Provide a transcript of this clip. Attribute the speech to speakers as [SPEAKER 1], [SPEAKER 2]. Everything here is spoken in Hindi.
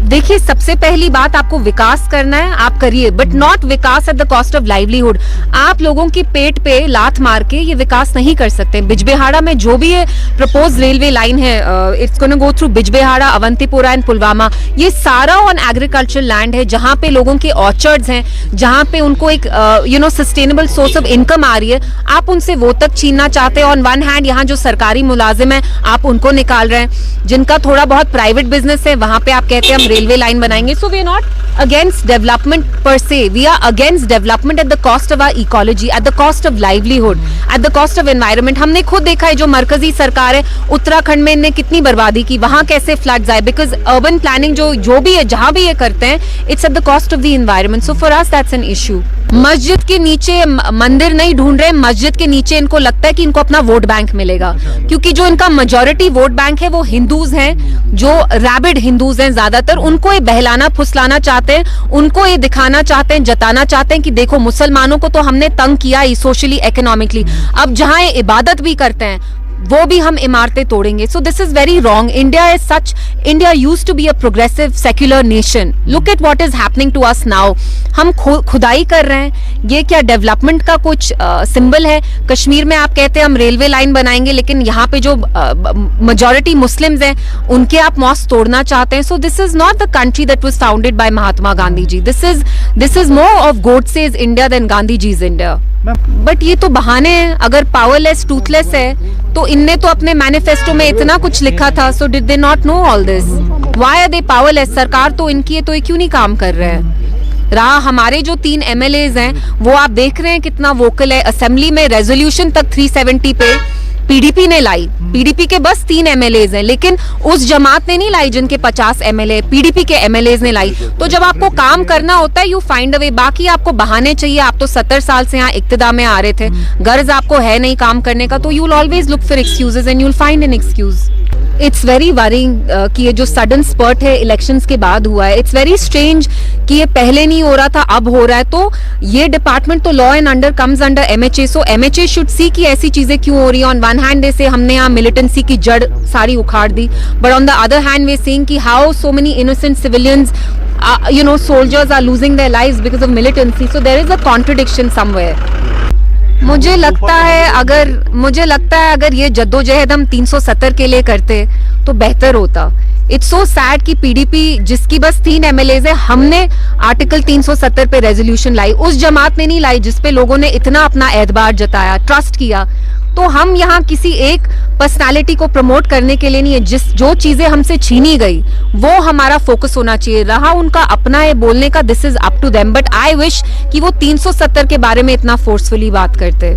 [SPEAKER 1] देखिए, सबसे पहली बात, आपको विकास करना है, आप करिए, but not Vikas at the cost of livelihood. आप लोगों की पेट पे लात मार के ये विकास नहीं कर सकते। बिजबेहाड़ा में जो भी ये प्रपोज रेलवे लाइन है, it's gonna go through Bijbehara, Awantipora and Pulwama. ये सारा ऑन एग्रीकल्चर लैंड है, जहां पे लोगों के ऑर्चर्ड्स हैं, जहां पे उनको एक सस्टेनेबल सोर्स ऑफ इनकम आ रही है। आप उनसे वो तक छीनना चाहते हैं। ऑन वन हैंड यहाँ जो सरकारी मुलाजिम है, आप उनको निकाल रहे हैं। जिनका थोड़ा बहुत प्राइवेट बिजनेस है, वहां पे आप कहते हैं हम रेलवे लाइन बनाएंगे। So we are not against development per se, we are against development at the cost of our ecology, at the cost of livelihood, at the cost of environment. हमने खुद देखा है, जो मरकजी सरकार है उत्तराखंड में, इनने कितनी बर्बादी की, वहां कैसे फ्लड्स आए, बिकॉज अर्बन प्लानिंग जो भी है, जहां भी ये करते हैं, it's at the cost of the environment. So for us that's an issue. मस्जिद के नीचे मंदिर नहीं ढूंढ रहे, मस्जिद के नीचे इनको लगता है कि इनको अपना वोट बैंक मिलेगा, क्योंकि जो इनका मेजॉरिटी वोट बैंक है वो हिंदूज हैं, जो रैबिड हिंदूज हैं ज्यादातर। उनको ये बहलाना फुसलाना चाहते हैं, उनको ये दिखाना चाहते हैं, जताना चाहते हैं कि देखो मुसलमानों को तो हमने तंग किया ही, सोशली इकोनॉमिकली। अब जहां ये इबादत भी करते हैं, वो भी हम इमारतें तोड़ेंगे। So this is very wrong. India is such, India used to be a progressive secular nation. Look at what is happening to us now. हम खुदाई कर रहे हैं, ये क्या डेवलपमेंट का कुछ सिंबल है? कश्मीर में आप कहते हैं हम रेलवे लाइन बनाएंगे, लेकिन यहाँ पे जो मेजॉरिटी मुस्लिम्स हैं, उनके आप मॉस्क तोड़ना चाहते हैं। So this is not the country that was founded by Mahatma Gandhi ji. This is more of Godse's India than Gandhi ji's India. But ये तो बहाने हैं। अगर पावरलेस टूथलेस है तो इनने तो अपने मैनिफेस्टो में इतना कुछ लिखा था। So did they not know all this? Why are they powerless? सरकार तो इनकी है, तो ये क्यों नहीं काम कर रहे हैं? रहा हमारे जो 3 MLAs हैं, वो आप देख रहे हैं कितना वोकल है। असेंबली में रेजोल्यूशन तक 370 पे पीडीपी ने लाई। पीडीपी के बस 3 MLAs हैं, लेकिन उस जमात ने नहीं लाई जिनके 50 MLA पीडीपी के MLAs ने लाई। तो जब आपको काम करना होता है, यू फाइंड अ वे। बाकी आपको बहाने चाहिए। आप तो 70 साल से यहाँ इक्तिदा में आ रहे थे, गर्ज आपको है नहीं काम करने का, तो you'll always look for excuses and you'll find an excuse. It's very worrying कि ये जो सडन स्पर्ट है इलेक्शंस के बाद हुआ है। इट्स वेरी स्ट्रेंज कि ये पहले नहीं हो रहा था, अब हो रहा है। तो ये डिपार्टमेंट तो law and under comes under MHA। So MHA should see कि ऐसी चीजें क्यों हो रही है। ऑन वन हैंड से हमने यहाँ मिलिटेंसी की जड़ सारी उखाड़ दी, but on the other hand we seeing कि how so many innocent civilians, soldiers are losing their lives because of militancy. So there is a contradiction somewhere. मुझे लगता है अगर ये जद्दोजहद हम 370 के लिए करते तो बेहतर होता। इट्स सो सैड कि पीडीपी, जिसकी बस 3 MLAs है, हमने आर्टिकल 370 पे रेजोल्यूशन लाई, उस जमात ने नहीं लाई जिसपे लोगों ने इतना अपना एतबार जताया, ट्रस्ट किया। तो हम यहाँ किसी एक पर्सनालिटी को प्रमोट करने के लिए नहीं है। जो चीजें हमसे छीनी गई वो हमारा फोकस होना चाहिए। रहा उनका अपना है बोलने का, this is up to them. But I wish कि वो 370 के बारे में इतना फोर्सफुली बात करते।